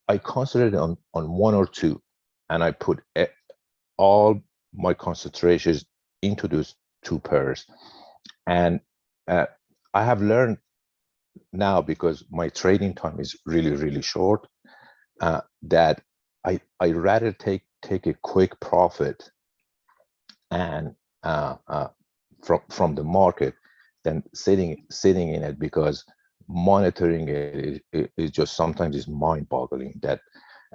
I concentrated on one or two, and I put all my concentrations into those two pairs. And I have learned now, because my trading time is really, really short, that I rather take a quick profit and from the market than sitting in it, because monitoring it is just sometimes is mind-boggling. That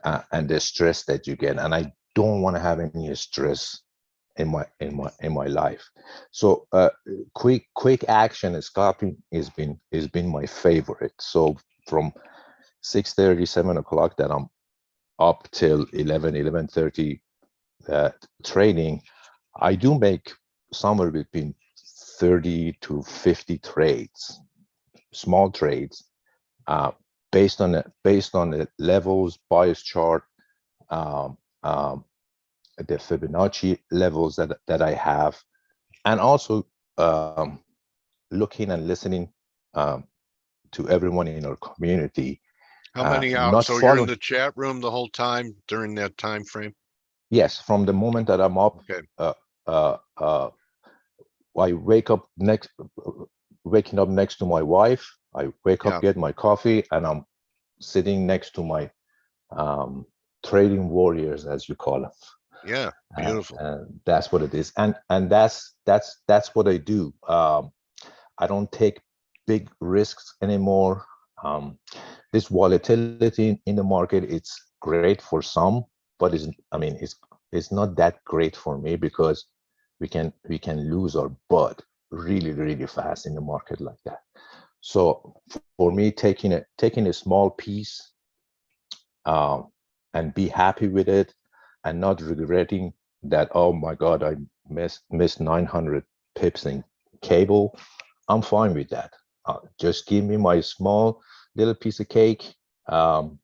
and the stress that you get. And I don't want to have any stress in my life. So quick action scalping has been my favorite. So from 6:30, 7 o'clock that I'm up till 11:30 trading, I do make somewhere between 30 to 50 trades, small trades, based on the levels, bias chart, um, um, the Fibonacci levels that I have, and also looking and listening to everyone in our community. How many Not so you're in following. the chat room the whole time during that time frame? Yes, from the moment that I'm up, Okay. I waking up next to my wife. I wake up, get my coffee, and I'm sitting next to my trading warriors, as you call them. Yeah, beautiful. And that's what it is, and that's what I do. I don't take big risks anymore. This volatility in the market, it's great for some, but it's not that great for me, because we can lose our butt really fast in the market like that. So for me, taking a small piece and be happy with it, and not regretting that, oh my God, I missed 900 pips in cable, I'm fine with that. Just give me my small little piece of cake, and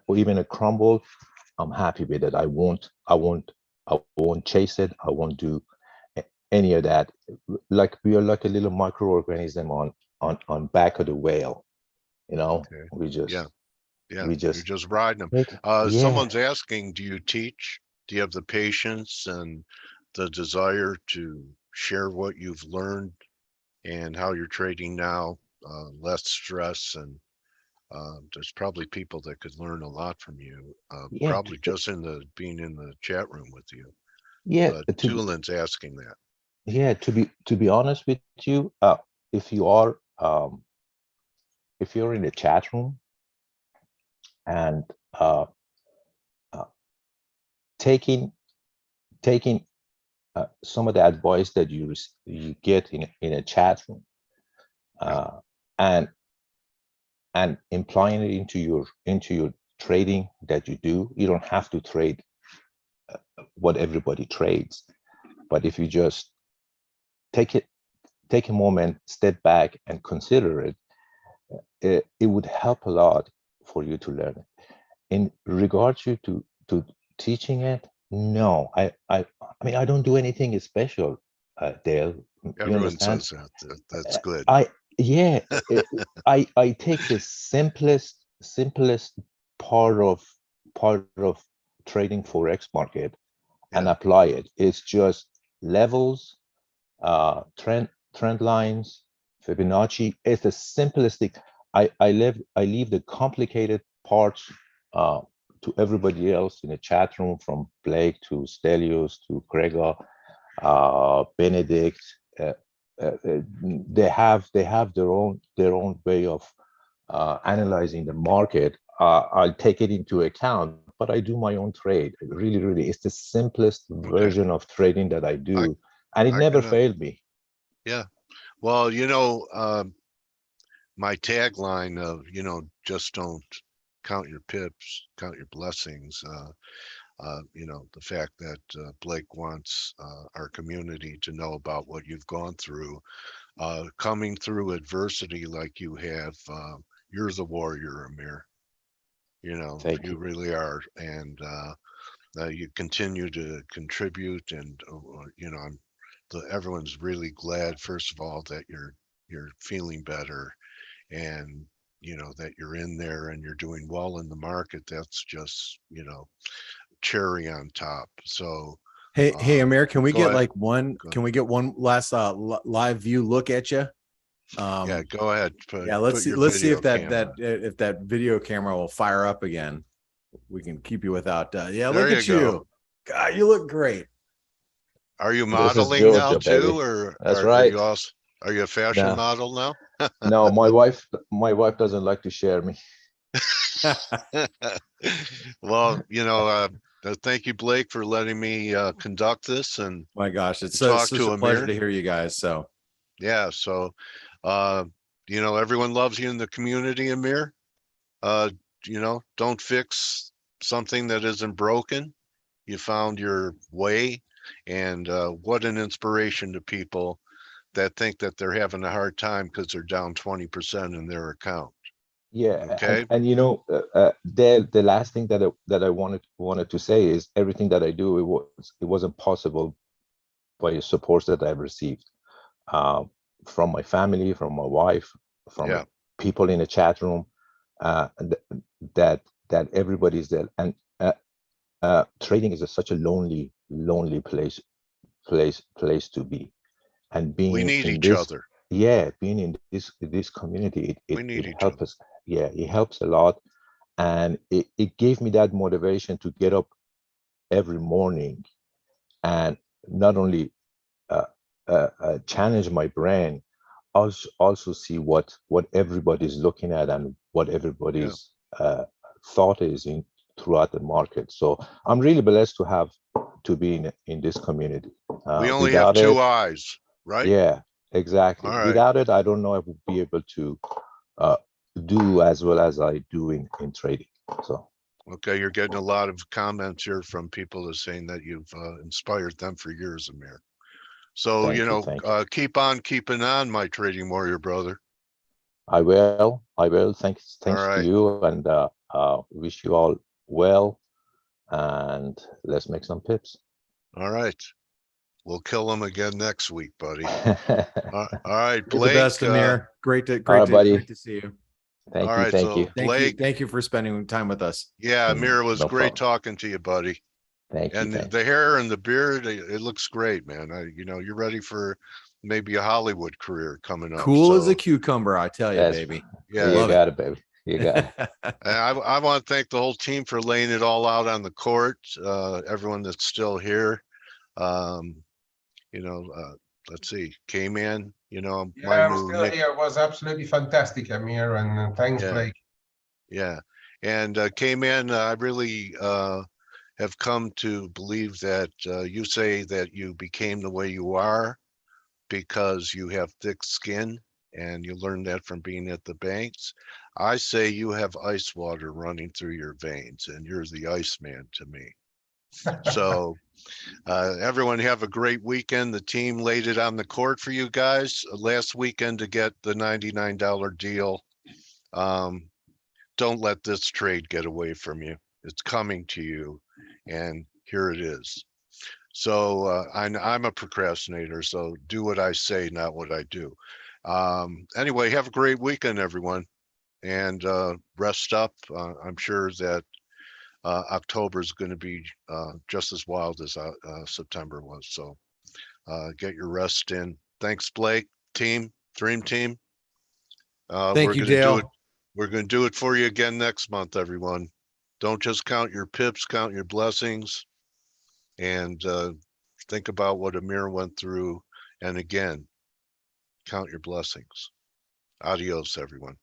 or even a crumble. I'm happy with it. I won't chase it. I won't do any of that. Like we are like a little microorganism on back of the whale. Okay. We just you're just riding them. Someone's asking, do you teach? Do you have the patience and the desire to share what you've learned and how you're trading now? Less stress, and there's probably people that could learn a lot from you. Probably just being in the chat room with you. But Tulin's asking that. Yeah, to be honest with you, if you're in the chat room and taking some of the advice that you get in a chat room, and implying it into your trading that you do, you don't have to trade what everybody trades. But if you just take a moment, step back, and consider it, it would help a lot for you to learn it. In regards to teaching it, no, I mean, I don't do anything special, Dale. Everyone says that. That's good. I take the simplest part of trading forex market and apply it. It's just levels, trend lines, Fibonacci. It's the simplest thing. I leave the complicated parts to everybody else in the chat room, from Blake to Stelios to Gregor, Benedict. They have their own way of analyzing the market. I'll take it into account, but I do my own trade. Really, it's the simplest version of trading that I do, and it never failed me. Yeah, well, my tagline of just don't count your pips, count your blessings. The fact that Blake wants our community to know about what you've gone through, coming through adversity like you have. You're the warrior, Amir. You really are, and you continue to contribute, and everyone's really glad, first of all, that you're feeling better, and that you're in there and you're doing well in the market. That's just cherry on top. So hey Amir, can we get ahead. can we get one last live view look at you? Yeah, go ahead. Let's see if that video camera will fire up again. We can keep you without look at you. God, you look great. Are you modeling now too, or that's right? Are you a fashion model now? No, my wife doesn't like to share me. Well, thank you, Blake, for letting me conduct this and My gosh, it's talk such to a pleasure Amir. to hear you guys. So Yeah, so everyone loves you in the community, Amir. Don't fix something that isn't broken. You found your way, and what an inspiration to people that think that they're having a hard time because they're down 20% in their account. Yeah, Okay. and the last thing that I wanted to say is everything that I do, it wasn't possible by the supports that I've received from my family, from my wife, from Yeah. people in the chat room, that everybody's there. And trading is such a lonely place to be, and We being need in each this, other. yeah, being in this community, We need it each helps other. us. Yeah, it helps a lot, and it gave me that motivation to get up every morning and not only challenge my brain, also see what everybody's looking at and what everybody's thought is in throughout the market. So I'm really blessed to be in this community. We only have Without two it, eyes, right? yeah, exactly. All right. Without it, I don't know if I would be able to do as well as I do in trading. So Okay, you're getting a lot of comments here from people that saying that you've inspired them for years, Amir. So, thank you. keep on keeping on, my trading warrior brother. I will. Thanks All to right. you, and wish you all well. And let's make some pips. All right. We'll kill them again next week, buddy. All All right, you're the Blake. best, Amir. Great to see you. All right, Thank so you. Blake, Thank you for spending time with us. yeah, Amir, it was No great problem. talking to you, buddy. Thank you. And the hair and the beard, it looks great, man. You're ready for maybe a Hollywood career coming up. Cool as a cucumber, I tell you, Yes. baby. Yeah, You Love got it, baby. You got it. And I want to thank the whole team for laying it all out on the court. Everyone that's still here. Let's see, Kman, Yeah, my I'm new still nick. here. It was absolutely fantastic, Amir, and thanks, Yeah. Blake. Yeah. And Kman, I really have come to believe that you say that you became the way you are because you have thick skin, and you learned that from being at the banks. I say you have ice water running through your veins, and you're the Iceman to me. So everyone have a great weekend. The team laid it on the court for you guys last weekend to get the $99 deal. Don't let this trade get away from you. It's coming to you, and here it is. So I'm a procrastinator, so do what I say, not what I do. Anyway, have a great weekend, everyone, and rest up. I'm sure that October is going to be just as wild as September was. So get your rest in. Thanks, Blake, Dream Team. Thank you, Dale. We're going to do it for you again next month, everyone. Don't just count your pips, count your blessings, and think about what Amir went through. And again, count your blessings. Adios, everyone.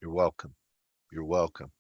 You're welcome. You're welcome.